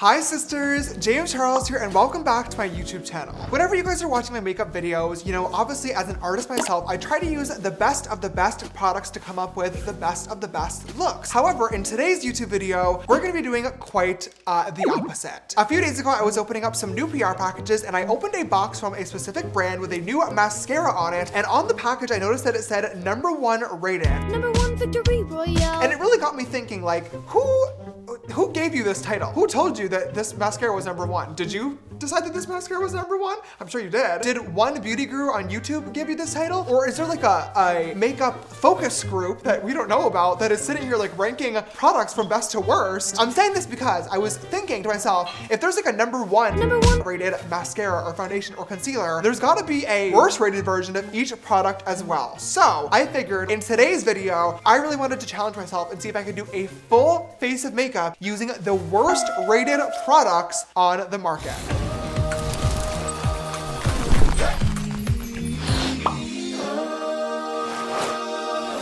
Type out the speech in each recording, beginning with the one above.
Hi sisters, James Charles here and welcome back to my YouTube channel. Whenever you guys are watching my makeup videos, obviously as an artist myself, I try to use the best of the best products to come up with the best of the best looks. However, in today's YouTube video, we're gonna be doing quite the opposite. A few days ago, I was opening up some new PR packages and I opened a box from a specific brand with a new mascara on it. And on the package, I noticed that it said #1 rated. #1 Victory Royale. And it really got me thinking, like, who gave you this title? Who told you that this mascara was #1? Did you decide that this mascara was #1? I'm sure you did. Did one beauty guru on YouTube give you this title? Or is there like a makeup focus group that we don't know about that is sitting here like ranking products from best to worst? I'm saying this because I was thinking to myself, if there's like a #1 rated mascara or foundation or concealer, there's gotta be a worst rated version of each product as well. So I figured in today's video, I really wanted to challenge myself and see if I could do a full face of makeup using the worst rated products on the market.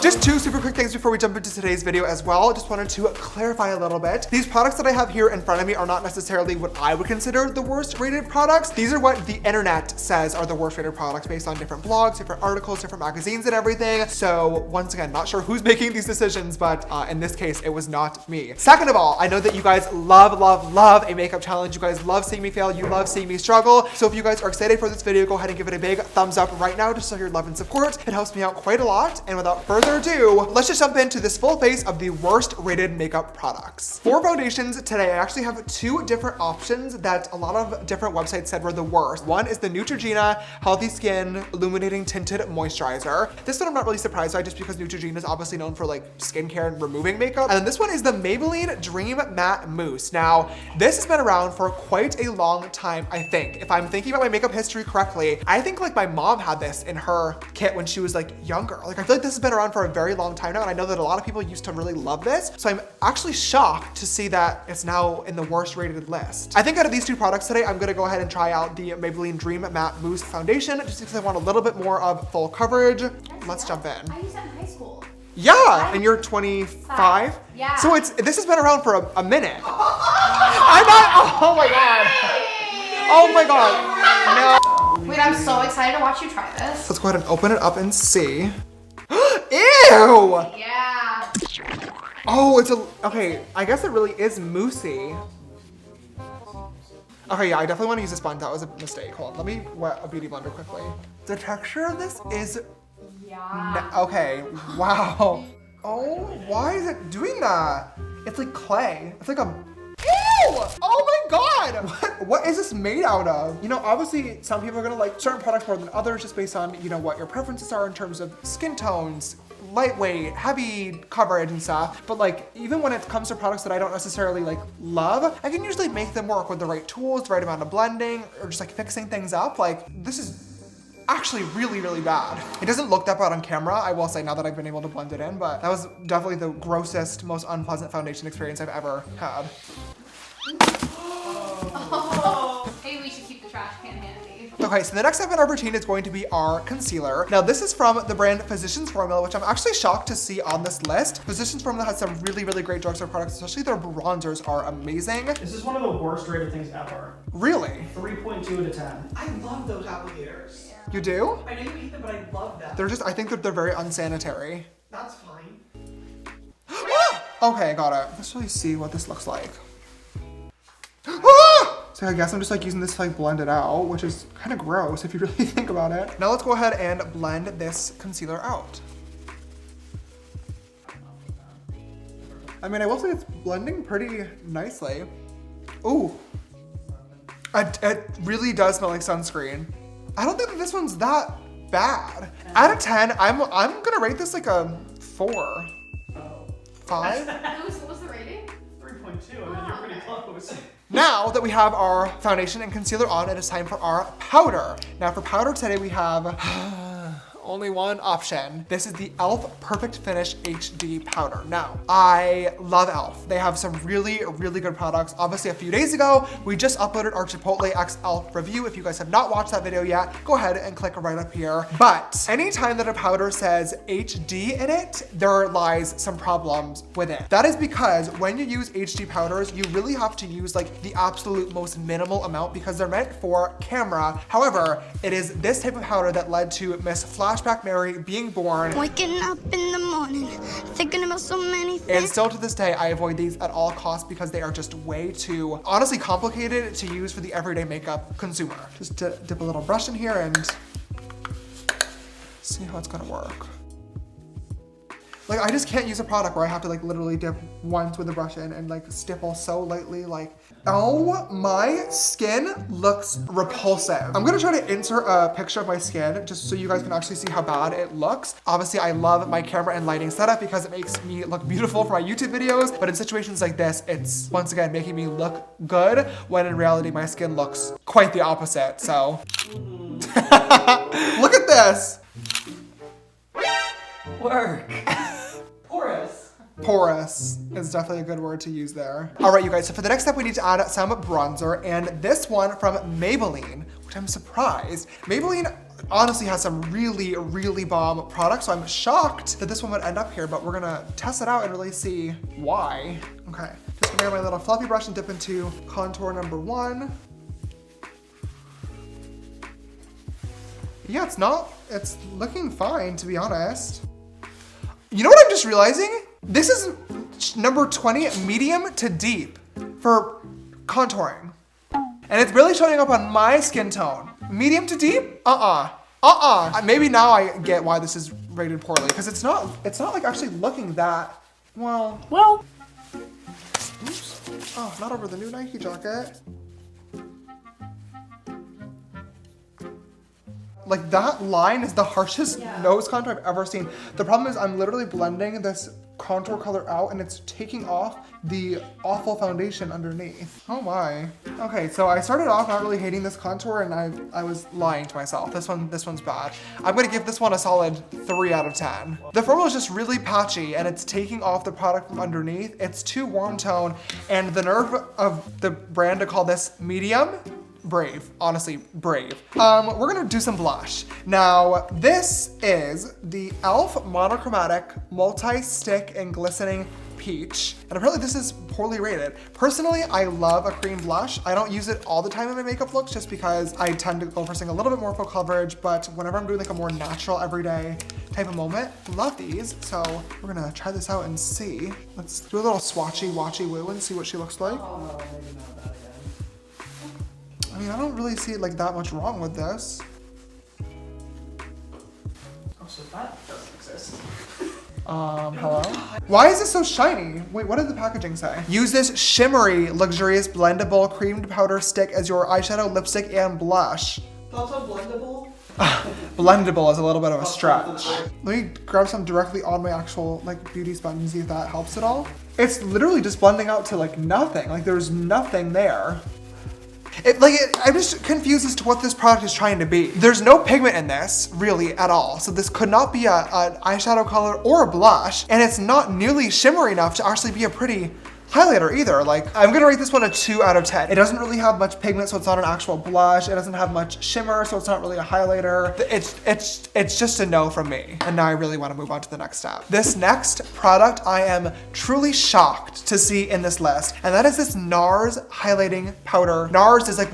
Just two super quick things before we jump into today's video as well. Just wanted to clarify a little bit. These products that I have here in front of me are not necessarily what I would consider the worst rated products. These are what the internet says are the worst rated products based on different blogs, different articles, different magazines and everything. So once again, not sure who's making these decisions, but in this case, it was not me. Second of all, I know that you guys love a makeup challenge. You guys love seeing me fail. You love seeing me struggle. So if you guys are excited for this video, go ahead and give it a big thumbs up right now to show your love and support. It helps me out quite a lot. And without further ado, let's just jump into this full face of the worst rated makeup products. For foundations today, I actually have two different options that a lot of different websites said were the worst. One is the Neutrogena Healthy Skin Illuminating Tinted Moisturizer. This one I'm not really surprised by just because Neutrogena is obviously known for like skincare and removing makeup. And then this one is the Maybelline Dream Matte Mousse. Now, this has been around for quite a long time, I think. If I'm thinking about my makeup history correctly, I think like my mom had this in her kit when she was like younger. Like I feel like this has been around for a very long time now, and I know that a lot of people used to really love this. So I'm actually shocked to see that it's now in the worst rated list. I think out of these two products today, I'm gonna go ahead and try out the Maybelline Dream Matte Mousse Foundation just because I want a little bit more of full coverage. Let's jump in. I used that in high school. Yeah, and you're 25? Yeah. So this has been around for a minute. I'm not, oh my God. Oh my God, no. Wait, I'm so excited to watch you try this. Let's go ahead and open it up and see. Ew! Yeah. Oh, okay, I guess it really is moussey. Okay, yeah, I definitely want to use a sponge. That was a mistake. Hold on, let me wet a beauty blender quickly. The texture of this is, okay, wow. Oh, why is it doing that? It's like clay. It's like a, ew! Oh my God! What is this made out of? Obviously some people are gonna like certain products more than others just based on, what your preferences are in terms of skin tones, lightweight, heavy coverage and stuff. But like, even when it comes to products that I don't necessarily like love, I can usually make them work with the right tools, the right amount of blending, or just like fixing things up. Like, this is actually really bad. It doesn't look that bad on camera, I will say, now that I've been able to blend it in, but that was definitely the grossest, most unpleasant foundation experience I've ever had. Oh. Maybe we should keep the trash can handy. Okay, so the next step in our routine is going to be our concealer. Now this is from the brand Physicians Formula, which I'm actually shocked to see on this list. Physicians Formula has some really great drugstore products, especially their bronzers are amazing. This is one of the worst rated things ever. Really? 3.2 out of 10. I love those applicators. Yeah. You do? I know you hate them, but I love them. I think that they're very unsanitary. That's fine. Okay, got it. Let's really see what this looks like. So I guess I'm just like using this to like blend it out, which is kind of gross if you really think about it. Now let's go ahead and blend this concealer out. I mean, I will say it's blending pretty nicely. Ooh, it really does smell like sunscreen. I don't think that this one's that bad. Out of 10, I'm gonna rate this like a 4. 5? What was the rating? 3.2, I mean, you're pretty close. Now that we have our foundation and concealer on, it is time for our powder. Now for powder today we have, only one option. This is the e.l.f. Perfect Finish HD powder. Now, I love e.l.f. They have some really, really good products. Obviously, a few days ago, we just uploaded our Chipotle X e.l.f. review. If you guys have not watched that video yet, go ahead and click right up here. But anytime that a powder says HD in it, there lies some problems with it. That is because when you use HD powders, you really have to use like the absolute most minimal amount because they're meant for camera. However, it is this type of powder that led to Miss Flashback Mary being born. Waking up in the morning, thinking about so many And things. still to this day, I avoid these at all costs because they are just way too, honestly, complicated to use for the everyday makeup consumer. Just dip a little brush in here and see how it's gonna work. Like, I just can't use a product where I have to like literally dip once with the brush in and like stipple so lightly, like, oh, my skin looks repulsive. I'm gonna try to insert a picture of my skin just so you guys can actually see how bad it looks. Obviously, I love my camera and lighting setup because it makes me look beautiful for my YouTube videos, but in situations like this, it's once again making me look good when in reality, my skin looks quite the opposite, so. Look at this. Work. Porous. Porous is definitely a good word to use there. All right, you guys, so for the next step, we need to add some bronzer, and this one from Maybelline, which I'm surprised. Maybelline honestly has some really, really bomb products, so I'm shocked that this one would end up here, but we're gonna test it out and really see why. Okay, just gonna grab my little fluffy brush and dip into contour number 1. Yeah, it's looking fine, to be honest. You know what I'm just realizing? This is number 20, medium to deep for contouring. And it's really showing up on my skin tone. Medium to deep? Maybe now I get why this is rated poorly, because it's not like actually looking that, well. Oops. Oh, not over the new Nike jacket. Like, that line is the harshest nose contour I've ever seen. The problem is I'm literally blending this contour color out and it's taking off the awful foundation underneath. Oh my. Okay, so I started off not really hating this contour and I was lying to myself. This one's bad. I'm gonna give this one a solid 3 out of 10. The formula is just really patchy and it's taking off the product from underneath. It's too warm tone, and the nerve of the brand to call this medium, brave, honestly, brave. We're gonna do some blush. Now, this is the e.l.f. Monochromatic Multi-Stick and Glistening Peach. And apparently this is poorly rated. Personally, I love a cream blush. I don't use it all the time in my makeup looks just because I tend to go for something a little bit more full coverage, but whenever I'm doing like a more natural, everyday type of moment, love these. So we're gonna try this out and see. Let's do a little swatchy, watchy woo and see what she looks like. Oh no, maybe not that again. I mean, I don't really see like that much wrong with this. Oh, so that doesn't exist. Hello? Why is this so shiny? Wait, what did the packaging say? Use this shimmery, luxurious, blendable creamed powder stick as your eyeshadow, lipstick, and blush. Thoughts on blendable? Blendable is a little bit of a stretch. Let me grab some directly on my actual like beauty sponge and see if that helps at all. It's literally just blending out to like nothing. Like there's nothing there. I'm just confused as to what this product is trying to be. There's no pigment in this, really, at all. So this could not be an eyeshadow color or a blush, and it's not nearly shimmery enough to actually be a pretty highlighter either. Like, I'm gonna rate this one a 2 out of 10. It doesn't really have much pigment, so it's not an actual blush. It doesn't have much shimmer, so it's not really a highlighter. It's just a no from me. And now I really wanna move on to the next step. This next product I am truly shocked to see in this list, and that is this NARS highlighting powder. NARS is like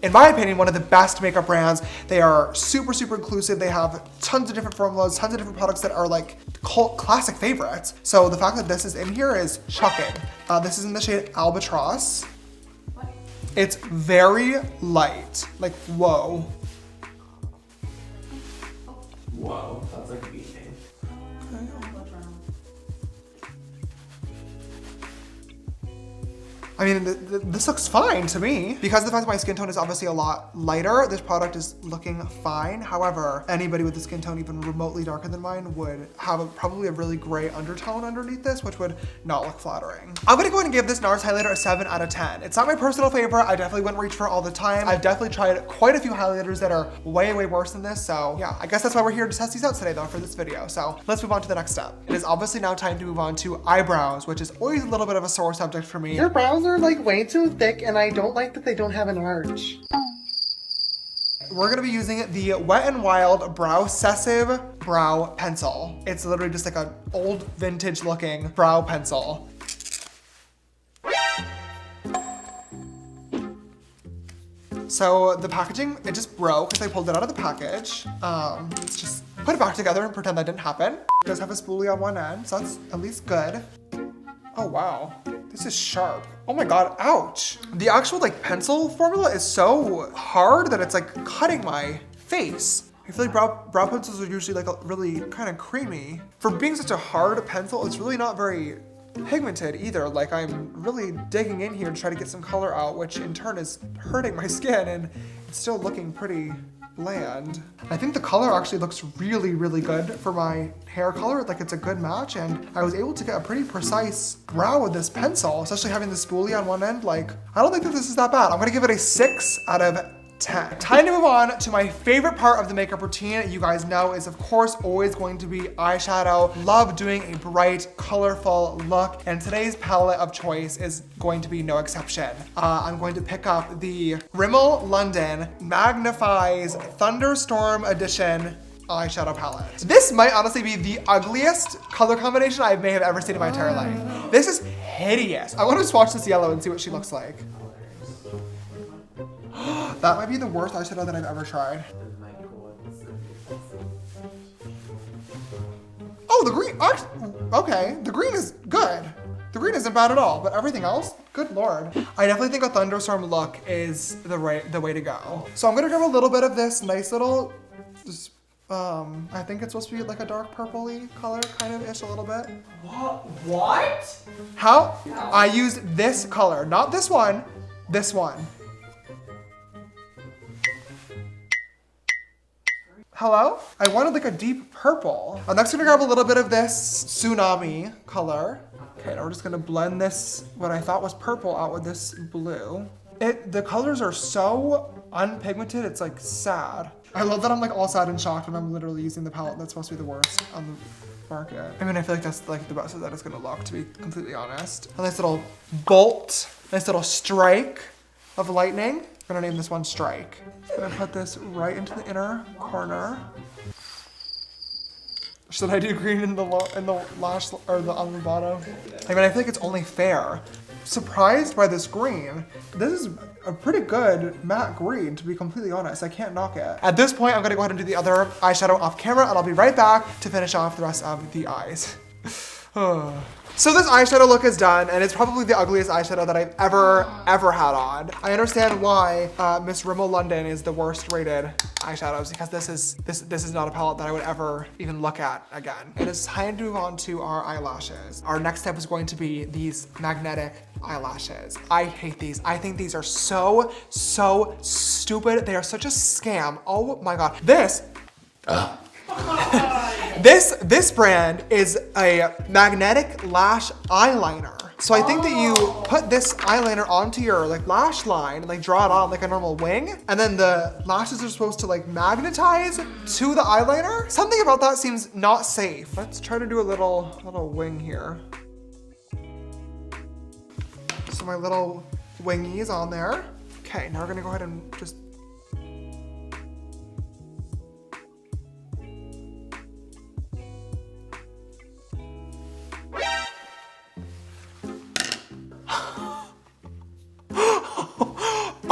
in my opinion, one of the best makeup brands. They are super, super inclusive. They have tons of different formulas, tons of different products that are like cult classic favorites. So the fact that this is in here is shocking. This is in the shade Albatross. What? It's very light, like whoa. Whoa, that's like a beat name. I mean, this looks fine to me. Because of the fact that my skin tone is obviously a lot lighter, this product is looking fine. However, anybody with a skin tone even remotely darker than mine would have probably a really gray undertone underneath this, which would not look flattering. I'm gonna go ahead and give this NARS highlighter a 7 out of 10. It's not my personal favorite. I definitely wouldn't reach for it all the time. I've definitely tried quite a few highlighters that are way, way worse than this. So yeah, I guess that's why we're here to test these out today though for this video. So let's move on to the next step. It is obviously now time to move on to eyebrows, which is always a little bit of a sore subject for me. Your brows are like way too thick, and I don't like that they don't have an arch. We're gonna be using the Wet n Wild Browsessive Brow Pencil. It's literally just like an old vintage looking brow pencil. So the packaging, it just broke because I pulled it out of the package. Let's just put it back together and pretend that didn't happen. It does have a spoolie on one end, so that's at least good. Oh wow, this is sharp. Oh my God, ouch. The actual like pencil formula is so hard that it's like cutting my face. I feel like brow pencils are usually like really kind of creamy. For being such a hard pencil, it's really not very pigmented either. Like I'm really digging in here to try to get some color out, which in turn is hurting my skin, and it's still looking pretty bland. I think the color actually looks really, really good for my hair color. Like it's a good match, and I was able to get a pretty precise brow with this pencil, especially having the spoolie on one end. Like, I don't think that this is that bad. I'm gonna give it a 6 out of 10. Time to move on to my favorite part of the makeup routine. You guys know is of course always going to be eyeshadow. Love doing a bright, colorful look, and today's palette of choice is going to be no exception. I'm going to pick up the Rimmel London Magnifies Thunderstorm Edition eyeshadow palette. This might honestly be the ugliest color combination I may have ever seen in my entire life. This is hideous. I want to swatch this yellow and see what she looks like. That might be the worst eyeshadow that I've ever tried. Oh, the green, okay, the green is good. The green isn't bad at all, but everything else, good Lord. I definitely think a thunderstorm look is the way to go. So I'm gonna grab a little bit of this nice little, I think it's supposed to be like a dark purpley color, kind of ish a little bit. What? How? I used this color, not this one, this one. Hello? I wanted like a deep purple. I'm next gonna grab a little bit of this Tsunami color. Okay, now we're just gonna blend this, what I thought was purple, out with this blue. The colors are so unpigmented, it's like sad. I love that I'm like all sad and shocked when I'm literally using the palette that's supposed to be the worst on the market. I mean, I feel like that's like the best that it's gonna look, to be completely honest. A nice little bolt, nice little strike of lightning. I'm gonna name this one Strike. I'm gonna put this right into the inner corner. Should I do green in the lash or on the bottom? I mean, I feel like it's only fair. Surprised by this green. This is a pretty good matte green, to be completely honest. I can't knock it. At this point, I'm gonna go ahead and do the other eyeshadow off camera, and I'll be right back to finish off the rest of the eyes. So this eyeshadow look is done, and it's probably the ugliest eyeshadow that I've ever had on. I understand why Miss Rimmel London is the worst rated eyeshadows, because this is not a palette that I would ever even look at again. It is time to move on to our eyelashes. Our next step is going to be these magnetic eyelashes. I hate these. I think these are so stupid. They are such a scam. Oh my God. This brand is a magnetic lash eyeliner. So I think that you put this eyeliner onto your like lash line and like draw it on like a normal wing, and then the lashes are supposed to like magnetize to the eyeliner. Something about that seems not safe. Let's try to do a little wing here. So my little wingies on there. Okay, now we're gonna go ahead and just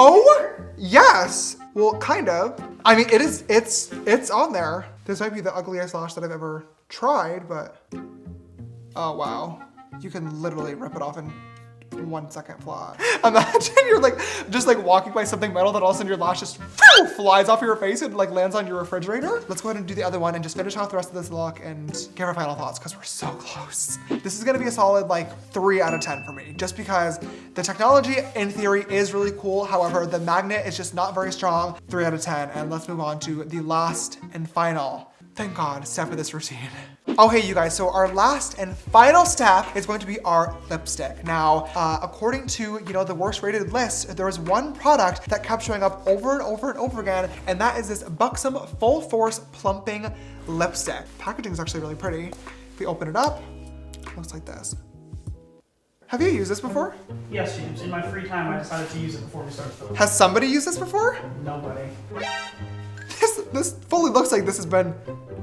oh, yes. Well, kind of. I mean, it's on there. This might be the ugliest lash that I've ever tried, but oh wow. You can literally rip it off and 1 second flaw. Imagine you're like, just like walking by something metal that all of a sudden your lash just flies off your face and like lands on your refrigerator. Let's go ahead and do the other one and just finish off the rest of this look and give our final thoughts because we're so close. This is gonna be a solid like 3 out of 10 for me, just because the technology in theory is really cool. However, the magnet is just not very strong. 3 out of 10. And let's move on to the last and final, thank God, step of this routine. Oh, hey, you guys, so our last and final step is going to be our lipstick. Now, according to, the worst rated list, there was one product that kept showing up over and over and over again, and that is this Buxom Full Force Plumping Lipstick. Packaging is actually really pretty. If we open it up, it looks like this. Have you used this before? Yes, James. In my free time, I decided to use it before we started filming. Has somebody used this before? Nobody. This fully looks like this has been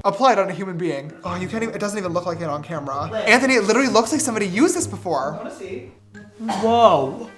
applied on a human being. Oh, you can't even, it doesn't even look like it on camera. Anthony, it literally looks like somebody used this before. I want to see. Whoa.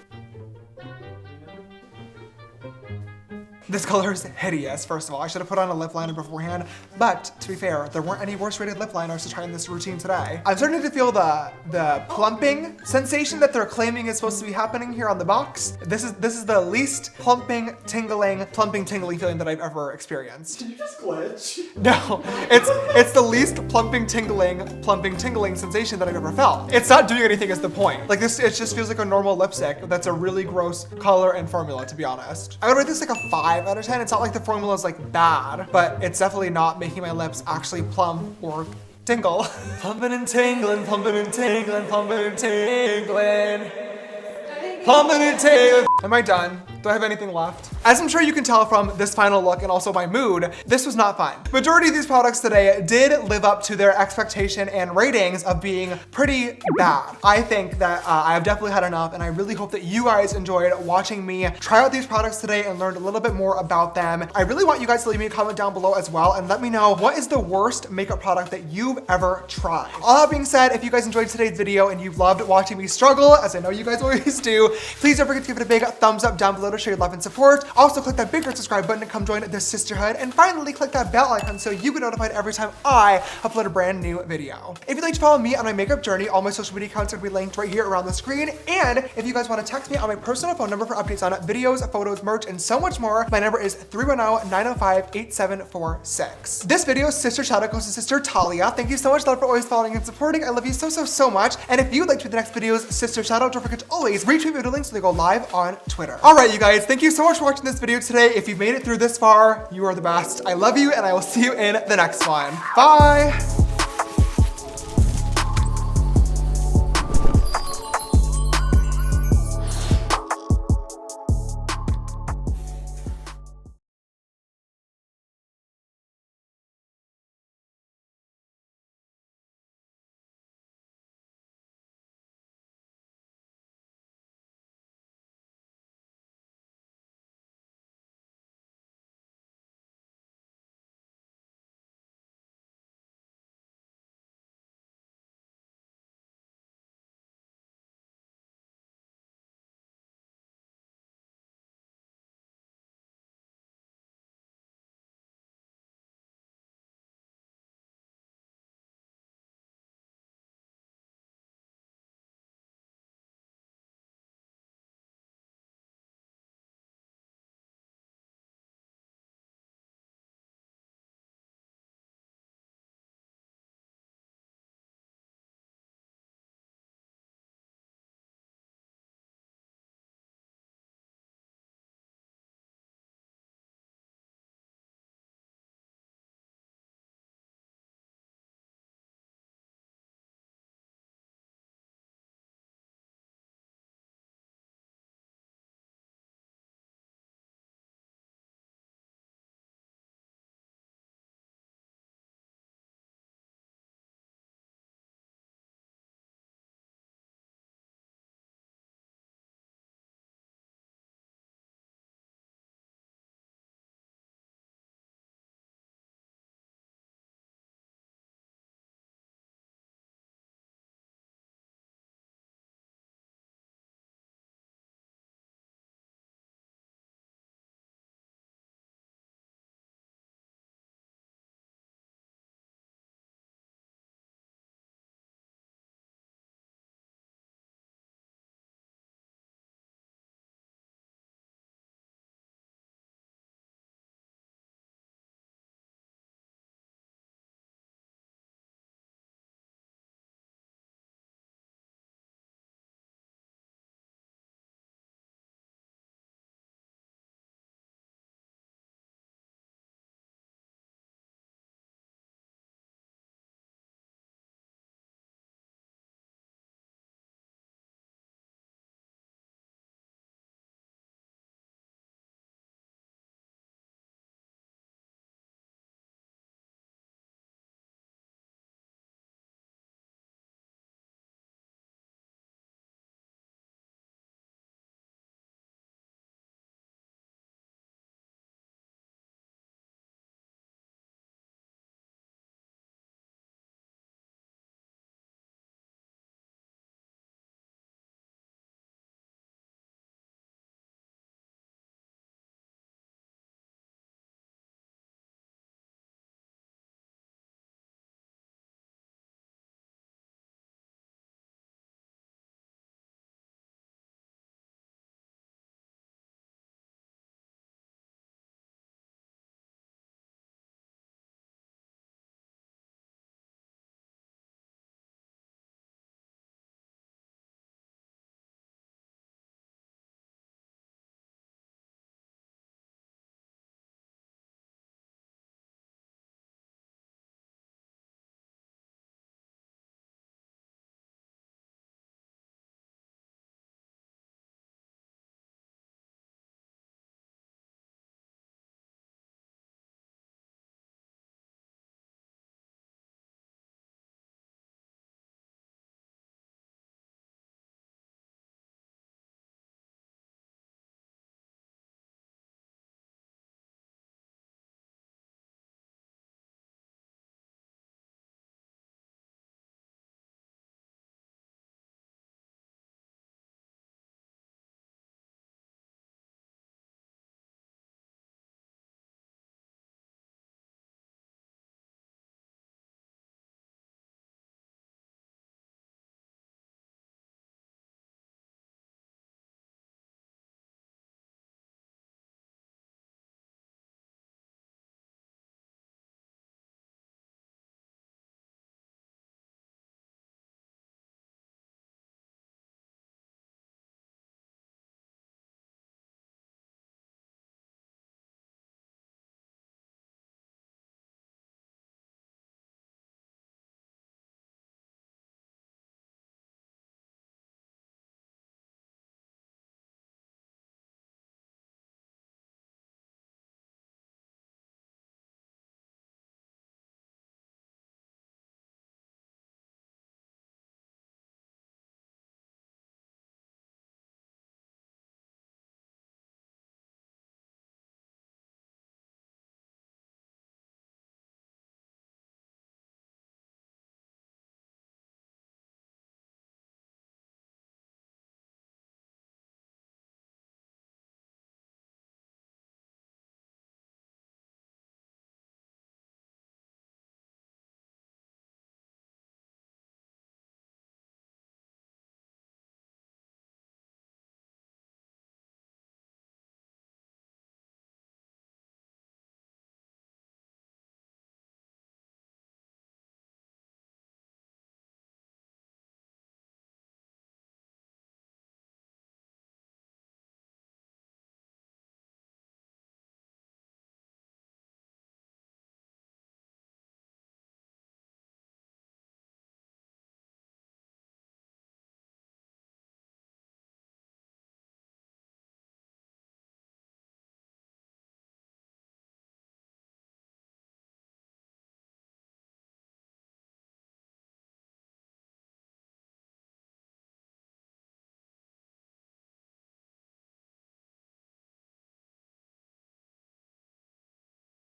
This color is hideous, first of all. I should have put on a lip liner beforehand, but to be fair, there weren't any worse rated lip liners to try in this routine today. I'm starting to feel the plumping sensation that they're claiming is supposed to be happening here on the box. This is the least plumping, tingling feeling that I've ever experienced. Did you just glitch? No, it's the least plumping, tingling sensation that I've ever felt. It's not doing anything is the point. Like this, it just feels like a normal lipstick that's a really gross color and formula, to be honest. I would rate this like a 5 out of 10. It's not like the formula is like bad, but it's definitely not making my lips actually plump or tingle. Plumping and tingling, plumping and tingling, plumping and tingling. Plumping and tingling. Am I done? Do I have anything left? As I'm sure you can tell from this final look and also my mood, this was not fun. Majority of these products today did live up to their expectation and ratings of being pretty bad. I think that I've definitely had enough, and I really hope that you guys enjoyed watching me try out these products today and learned a little bit more about them. I really want you guys to leave me a comment down below as well and let me know what is the worst makeup product that you've ever tried. All that being said, if you guys enjoyed today's video and you loved watching me struggle, as I know you guys always do, please don't forget to give it a big thumbs up down below to show your love and support. Also click that big red subscribe button to come join the sisterhood, and finally click that bell icon so you get notified every time I upload a brand new video. If you'd like to follow me on my makeup journey, all my social media accounts will be linked right here around the screen, and if you guys want to text me on my personal phone number for updates on videos, photos, merch, and so much more, my number is 310-905-8746. This video's sister shout out goes to Sister Talia. Thank you so much, love, for always following and supporting. I love you so much. And if you'd like to be the next video's sister shout out, don't forget to always retweet video links so they go live on Twitter. All right, you guys, thank you so much for watching this video today. If you've made it through this far, you are the best. I love you, and I will see you in the next one. Bye.